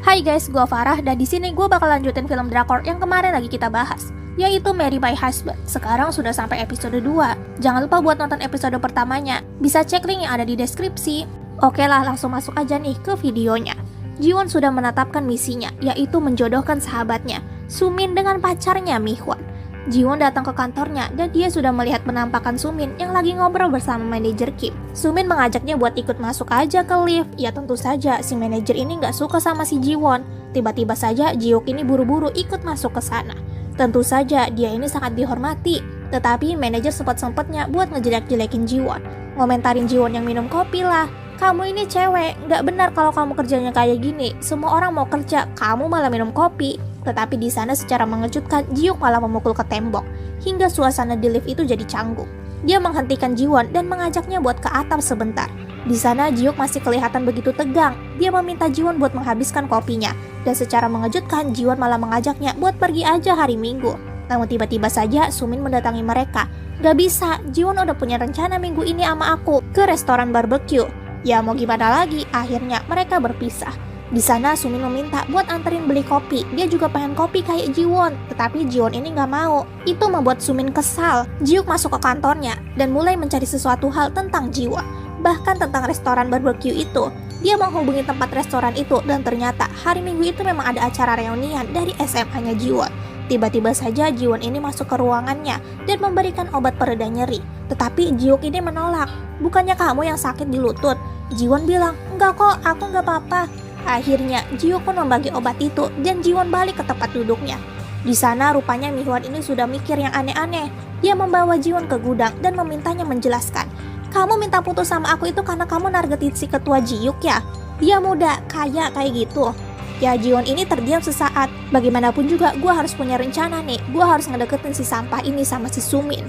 Hai guys, gue Farah dan di sini gue bakal lanjutin film drakor yang kemarin lagi kita bahas, yaitu Marry My Husband. Sekarang sudah sampai episode 2. Jangan lupa buat nonton episode pertamanya. Bisa cek link yang ada di deskripsi. Oke lah, langsung masuk aja nih ke videonya. Jiwon sudah menetapkan misinya, yaitu menjodohkan sahabatnya, Sumin dengan pacarnya Mihwan. Jiwon datang ke kantornya dan dia sudah melihat penampakan Sumin yang lagi ngobrol bersama manajer Kim. Sumin mengajaknya buat ikut masuk aja ke lift. Ya tentu saja si manajer ini nggak suka sama si Jiwon. Tiba-tiba saja Jiwook ini buru-buru ikut masuk ke sana. Tentu saja dia ini sangat dihormati. Tetapi manajer sempat-sempatnya buat ngejelek-jelekin Jiwon. Ngomentarin Jiwon yang minum kopi lah. Kamu ini cewek, nggak benar kalau kamu kerjanya kayak gini. Semua orang mau kerja, kamu malah minum kopi. Tetapi di sana secara mengejutkan, Jiwook malah memukul ke tembok, hingga suasana di lift itu jadi canggung. Dia menghentikan Jiwon dan mengajaknya buat ke atap sebentar. Di sana Jiwook masih kelihatan begitu tegang. Dia meminta Jiwon buat menghabiskan kopinya, dan secara mengejutkan Jiwon malah mengajaknya buat pergi aja hari Minggu. Namun tiba-tiba saja Sumin mendatangi mereka. Gak bisa, Jiwon udah punya rencana minggu ini sama aku ke restoran barbecue. Ya mau gimana lagi, akhirnya mereka berpisah. Di sana Sumin meminta buat anterin beli kopi. Dia juga pengen kopi kayak Jiwon, tetapi Jiwon ini gak mau. Itu membuat Sumin kesal. Jiwook masuk ke kantornya dan mulai mencari sesuatu hal tentang Jiwon, bahkan tentang restoran barbecue itu. Dia menghubungi tempat restoran itu dan ternyata hari Minggu itu memang ada acara reunian dari SMA-nya Jiwon. Tiba-tiba saja Jiwon ini masuk ke ruangannya dan memberikan obat pereda nyeri. Tetapi Jiwook ini menolak. Bukannya kamu yang sakit di lutut? Jiwon bilang, enggak kok, aku enggak apa-apa. Akhirnya Jiwook pun membagi obat itu dan Jiwon balik ke tempat duduknya. Di sana rupanya Mihwan ini sudah mikir yang aneh-aneh. Dia membawa Jiwon ke gudang dan memintanya menjelaskan. Kamu minta putus sama aku itu karena kamu nargetin si ketua Jiwook ya? Dia muda, kaya kayak gitu. Ya Jiwon ini terdiam sesaat. Bagaimanapun juga gue harus punya rencana nih. Gue harus ngedeketin si sampah ini sama si Sumin.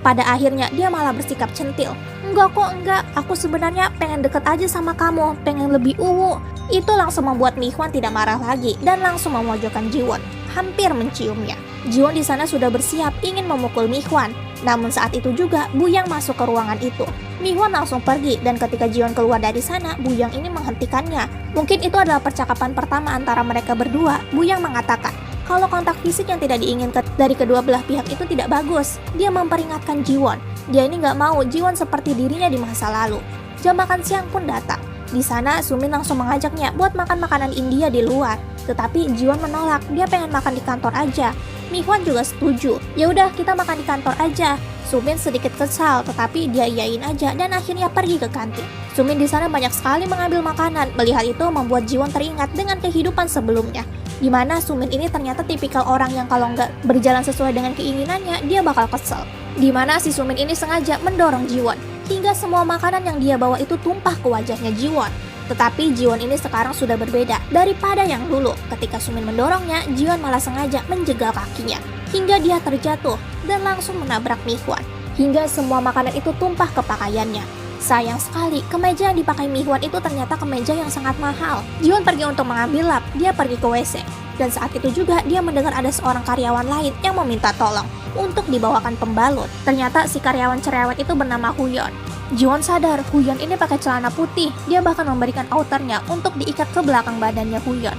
Pada akhirnya dia malah bersikap centil. Enggak kok, enggak. Aku sebenarnya pengen deket aja sama kamu. Pengen lebih uwu. Itu langsung membuat Mihwan tidak marah lagi dan langsung memojokkan Jiwon, hampir menciumnya. Jiwon di sana sudah bersiap ingin memukul Mihwan. Namun saat itu juga Buyang masuk ke ruangan itu. Mihwan langsung pergi dan ketika Jiwon keluar dari sana, Buyang ini menghentikannya. Mungkin itu adalah percakapan pertama antara mereka berdua. Buyang mengatakan kalau kontak fisik yang tidak diinginkan dari kedua belah pihak itu tidak bagus. Dia memperingatkan Jiwon. Dia ini nggak mau Jiwon seperti dirinya di masa lalu. Jam makan siang pun datang. Di sana Sumin langsung mengajaknya buat makan makanan India di luar. Tetapi Jiwon menolak, dia pengen makan di kantor aja. Mihwan juga setuju. Ya udah kita makan di kantor aja. Sumin sedikit kesal, tetapi dia iyain aja dan akhirnya pergi ke kantin. Sumin di sana banyak sekali mengambil makanan. Melihat itu membuat Jiwon teringat dengan kehidupan sebelumnya, di mana Sumin ini ternyata tipikal orang yang kalau nggak berjalan sesuai dengan keinginannya, dia bakal kesel. Di mana si Sumin ini sengaja mendorong Jiwon, hingga semua makanan yang dia bawa itu tumpah ke wajahnya Jiwon. Tetapi Jiwon ini sekarang sudah berbeda daripada yang dulu. Ketika Sumin mendorongnya, Jiwon malah sengaja menjegal kakinya, hingga dia terjatuh dan langsung menabrak Mihwan, hingga semua makanan itu tumpah ke pakaiannya. Sayang sekali, kemeja yang dipakai Mihwan itu ternyata kemeja yang sangat mahal. Jiwon pergi untuk mengambil lap, dia pergi ke WC. Dan saat itu juga dia mendengar ada seorang karyawan lain yang meminta tolong untuk dibawakan pembalut. Ternyata si karyawan cerewet itu bernama Huyeon. Jiwon sadar Huyeon ini pakai celana putih. Dia bahkan memberikan outernya untuk diikat ke belakang badannya Huyeon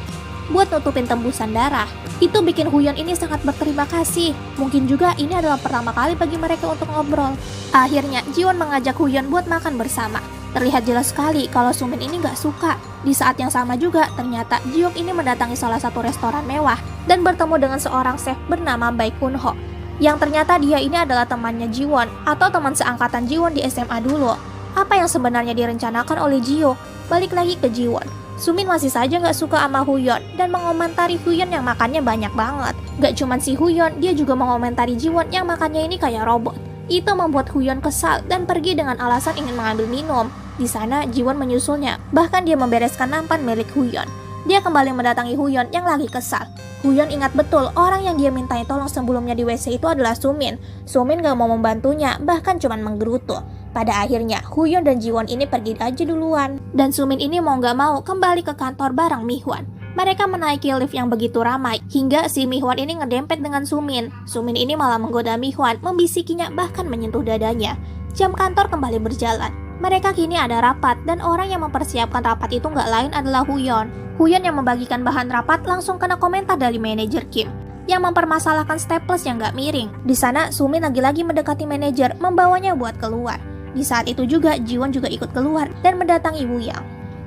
buat nutupin tembusan darah. Itu bikin Huyeon ini sangat berterima kasih. Mungkin juga ini adalah pertama kali bagi mereka untuk ngobrol. Akhirnya Jiwon mengajak Huyeon buat makan bersama. Terlihat jelas sekali kalau Sumin ini gak suka. Di saat yang sama juga ternyata Jiwook ini mendatangi salah satu restoran mewah dan bertemu dengan seorang chef bernama Baek Kunho, yang ternyata dia ini adalah temannya Jiwon atau teman seangkatan Jiwon di SMA dulu. Apa yang sebenarnya direncanakan oleh Jiwook? Balik lagi ke Jiwon. Sumin masih saja gak suka sama Huyeon dan mengomentari Huyeon yang makannya banyak banget. Gak cuman si Huyeon, dia juga mengomentari Jiwon yang makannya ini kayak robot. Itu membuat Huyeon kesal dan pergi dengan alasan ingin mengambil minum. Di sana Jiwon menyusulnya, bahkan dia membereskan nampan milik Huyeon. Dia kembali mendatangi Huyeon yang lagi kesal. Huyeon ingat betul orang yang dia mintai tolong sebelumnya di WC itu adalah Sumin. Sumin gak mau membantunya, bahkan cuman menggerutu. Pada akhirnya Huyeon dan Jiwon ini pergi aja duluan. Dan Sumin ini mau gak mau kembali ke kantor bareng Mihwan. Mereka menaiki lift yang begitu ramai, hingga si Mihwan ini ngedempet dengan Sumin. Sumin ini malah menggoda Mihwan, membisikinya bahkan menyentuh dadanya. Jam kantor kembali berjalan. Mereka kini ada rapat dan orang yang mempersiapkan rapat itu nggak lain adalah Huyeon. Huyeon yang membagikan bahan rapat langsung kena komentar dari manajer Kim yang mempermasalahkan staples yang nggak miring. Di sana Sumin lagi-lagi mendekati manajer membawanya buat keluar. Di saat itu juga Jiwon juga ikut keluar dan mendatangi Woo-yang.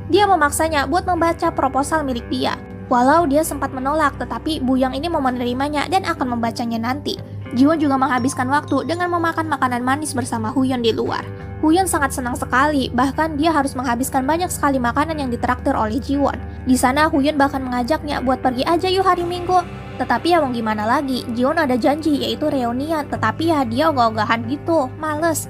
Dia memaksanya buat membaca proposal milik dia. Walau dia sempat menolak, tetapi Woo-yang ini mau menerimanya dan akan membacanya nanti. Jiwon juga menghabiskan waktu dengan memakan makanan manis bersama Huyeon di luar. Huyeon sangat senang sekali, bahkan dia harus menghabiskan banyak sekali makanan yang ditraktir oleh Jiwon. Di sana Huyeon bahkan mengajaknya buat pergi aja yuk hari Minggu. Tetapi ya mau gimana lagi, Jiwon ada janji yaitu reunian, tetapi ya dia ogah-ogahan gitu, males.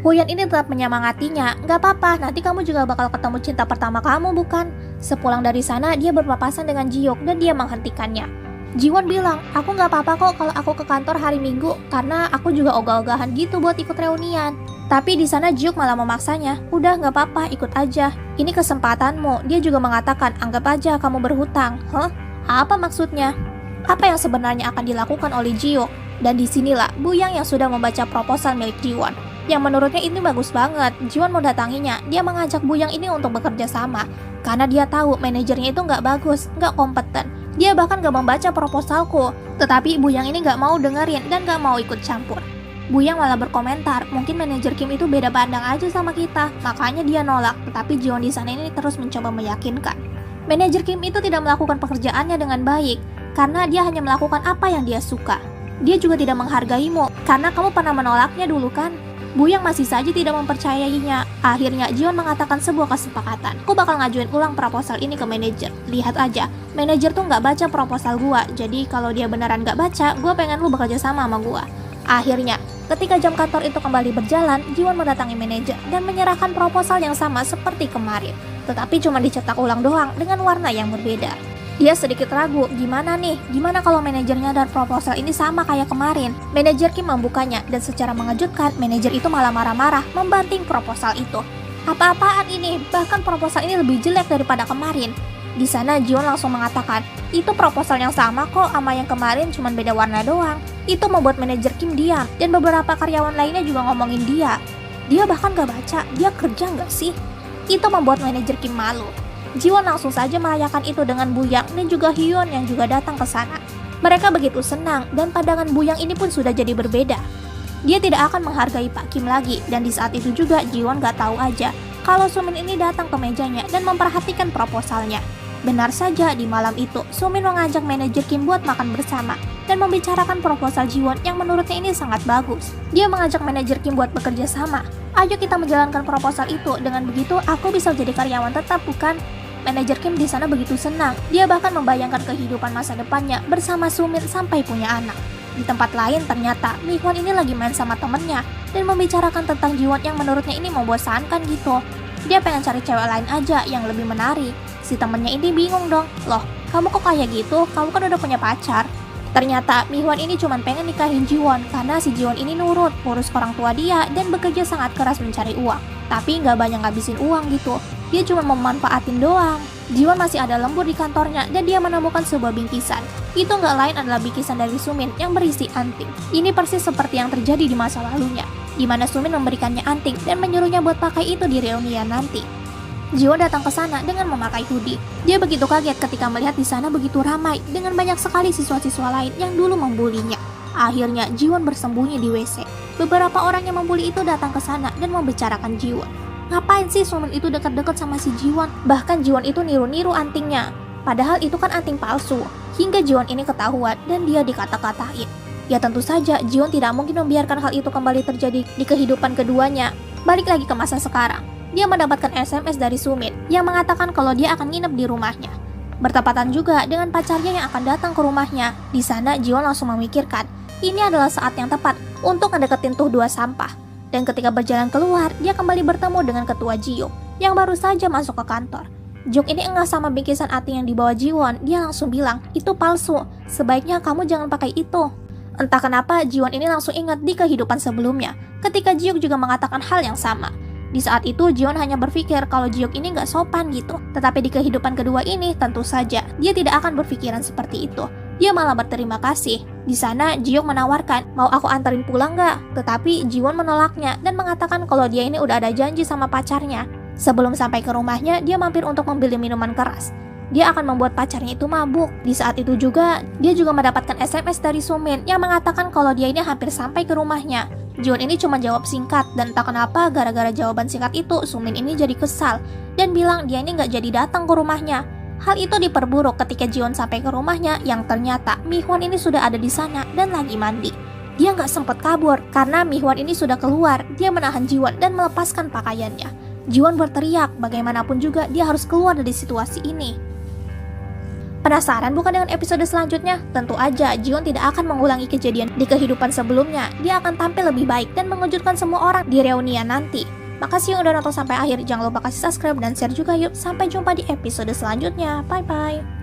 Huyeon ini tetap menyemangatinya, gak apa-apa, nanti kamu juga bakal ketemu cinta pertama kamu bukan? Sepulang dari sana, dia berpapasan dengan Jihyuk dan dia menghentikannya. Jiwon bilang, aku gak apa-apa kok kalau aku ke kantor hari Minggu, karena aku juga ogah-ogahan gitu buat ikut reunian. Tapi di sana Jihyuk malah memaksanya, udah gak apa-apa, ikut aja. Ini kesempatanmu. Dia juga mengatakan, anggap aja kamu berhutang. Hah? Apa maksudnya? Apa yang sebenarnya akan dilakukan oleh Jihyuk? Dan disinilah Buyang yang sudah membaca proposal milik Jiwon, yang menurutnya ini bagus banget. Jiwon mau datanginya, dia mengajak Buyang ini untuk bekerja sama, karena dia tahu manajernya itu nggak bagus, nggak kompeten. Dia bahkan nggak membaca proposalku, tetapi Buyang ini nggak mau dengerin dan nggak mau ikut campur. Buyang malah berkomentar, mungkin manajer Kim itu beda pandang aja sama kita, makanya dia nolak. Tetapi Jiwon di sana ini terus mencoba meyakinkan. Manajer Kim itu tidak melakukan pekerjaannya dengan baik, karena dia hanya melakukan apa yang dia suka. Dia juga tidak menghargaimu, karena kamu pernah menolaknya dulu kan? Buyang masih saja tidak mempercayainya. Akhirnya Jiwon mengatakan sebuah kesepakatan. Aku bakal ngajuin ulang proposal ini ke manajer. Lihat aja, manajer tuh nggak baca proposal gua. Jadi kalau dia beneran nggak baca, gua pengen lu bekerja sama gua. Akhirnya, ketika jam kantor itu kembali berjalan, Jiwon mendatangi manajer dan menyerahkan proposal yang sama seperti kemarin. Tetapi cuma dicetak ulang doang dengan warna yang berbeda. Dia sedikit ragu, gimana nih? Gimana kalau manajernya dan proposal ini sama kayak kemarin? Manajer Kim membukanya dan secara mengejutkan, manajer itu malah marah-marah membanting proposal itu. Apa-apaan ini? Bahkan proposal ini lebih jelek daripada kemarin. Di sana Jiwon langsung mengatakan, itu proposal yang sama kok sama yang kemarin, cuma beda warna doang. Itu membuat manajer Kim diam dan beberapa karyawan lainnya juga ngomongin dia. Dia bahkan gak baca, dia kerja gak sih? Itu membuat manajer Kim malu. Jiwon langsung saja merayakan itu dengan Buyang dan juga Hyun yang juga datang ke sana. Mereka begitu senang dan pandangan Buyang ini pun sudah jadi berbeda. Dia tidak akan menghargai Pak Kim lagi, dan di saat itu juga Jiwon gak tahu aja kalau Sumin ini datang ke mejanya dan memperhatikan proposalnya. Benar saja di malam itu, Sumin mengajak manajer Kim buat makan bersama dan membicarakan proposal Jiwon yang menurutnya ini sangat bagus. Dia mengajak manajer Kim buat bekerja sama. Ayo kita menjalankan proposal itu, dengan begitu aku bisa jadi karyawan tetap bukan? Manajer Kim di sana begitu senang, dia bahkan membayangkan kehidupan masa depannya bersama Sumin sampai punya anak. Di tempat lain ternyata Mihwan ini lagi main sama temennya dan membicarakan tentang Jiwon yang menurutnya ini membosankan gitu. Dia pengen cari cewek lain aja yang lebih menarik. Si temennya ini bingung dong, loh kamu kok kayak gitu, kamu kan udah punya pacar. Ternyata Mihwan ini cuma pengen nikahin Jiwon karena si Jiwon ini nurut, urus orang tua dia dan bekerja sangat keras mencari uang. Tapi nggak banyak ngabisin uang gitu, dia cuma memanfaatin doang. Jiwon masih ada lembur di kantornya dan dia menemukan sebuah bingkisan. Itu nggak lain adalah bingkisan dari Sumin yang berisi anting. Ini persis seperti yang terjadi di masa lalunya, di mana Sumin memberikannya anting dan menyuruhnya buat pakai itu di reunian nanti. Jiwon datang ke sana dengan memakai hoodie. Dia begitu kaget ketika melihat di sana begitu ramai dengan banyak sekali siswa-siswa lain yang dulu membulinya. Akhirnya Jiwon bersembunyi di WC. Beberapa orang yang membuli itu datang ke sana dan membicarakan Jiwon. Ngapain sih Sumin itu dekat-dekat sama si Jiwon? Bahkan Jiwon itu niru-niru antingnya. Padahal itu kan anting palsu. Hingga Jiwon ini ketahuan dan dia dikata-katain. Ya tentu saja Jiwon tidak mungkin membiarkan hal itu kembali terjadi di kehidupan keduanya. Balik lagi ke masa sekarang. Dia mendapatkan SMS dari Sumin yang mengatakan kalau dia akan nginep di rumahnya. Bertepatan juga dengan pacarnya yang akan datang ke rumahnya. Di sana Jiwon langsung memikirkan, ini adalah saat yang tepat untuk ngedeketin tuh dua sampah. Dan ketika berjalan keluar, dia kembali bertemu dengan ketua Jihyuk yang baru saja masuk ke kantor. Jihyuk ini engah sama bingkisan anting yang dibawa Jiwon. Dia langsung bilang, itu palsu, sebaiknya kamu jangan pakai itu. Entah kenapa Jiwon ini langsung ingat di kehidupan sebelumnya ketika Jihyuk juga mengatakan hal yang sama. Di saat itu Jiwon hanya berpikir kalau Jihyuk ini gak sopan gitu. Tetapi di kehidupan kedua ini tentu saja dia tidak akan berpikiran seperti itu. Dia malah berterima kasih Di sana, Jiyoung menawarkan, mau aku anterin pulang nggak? Tetapi Jiwon menolaknya dan mengatakan kalau dia ini udah ada janji sama pacarnya. Sebelum sampai ke rumahnya, dia mampir untuk membeli minuman keras. Dia akan membuat pacarnya itu mabuk. Di saat itu juga, dia juga mendapatkan SMS dari Sumin yang mengatakan kalau dia ini hampir sampai ke rumahnya. Jiwon ini cuma jawab singkat, dan tak kenapa gara-gara jawaban singkat itu, Sumin ini jadi kesal dan bilang dia ini nggak jadi datang ke rumahnya. Hal itu diperburuk ketika Jiwon sampai ke rumahnya yang ternyata Mihwan ini sudah ada di sana dan lagi mandi. Dia nggak sempat kabur karena Mihwan ini sudah keluar. Dia menahan Jiwon dan melepaskan pakaiannya. Jiwon berteriak, bagaimanapun juga dia harus keluar dari situasi ini. Penasaran bukan dengan episode selanjutnya? Tentu aja Jiwon tidak akan mengulangi kejadian di kehidupan sebelumnya. Dia akan tampil lebih baik dan mengejutkan semua orang di reunian nanti. Makasih yang udah nonton sampai akhir, jangan lupa kasih subscribe dan share juga yuk. Sampai jumpa di episode selanjutnya, bye bye.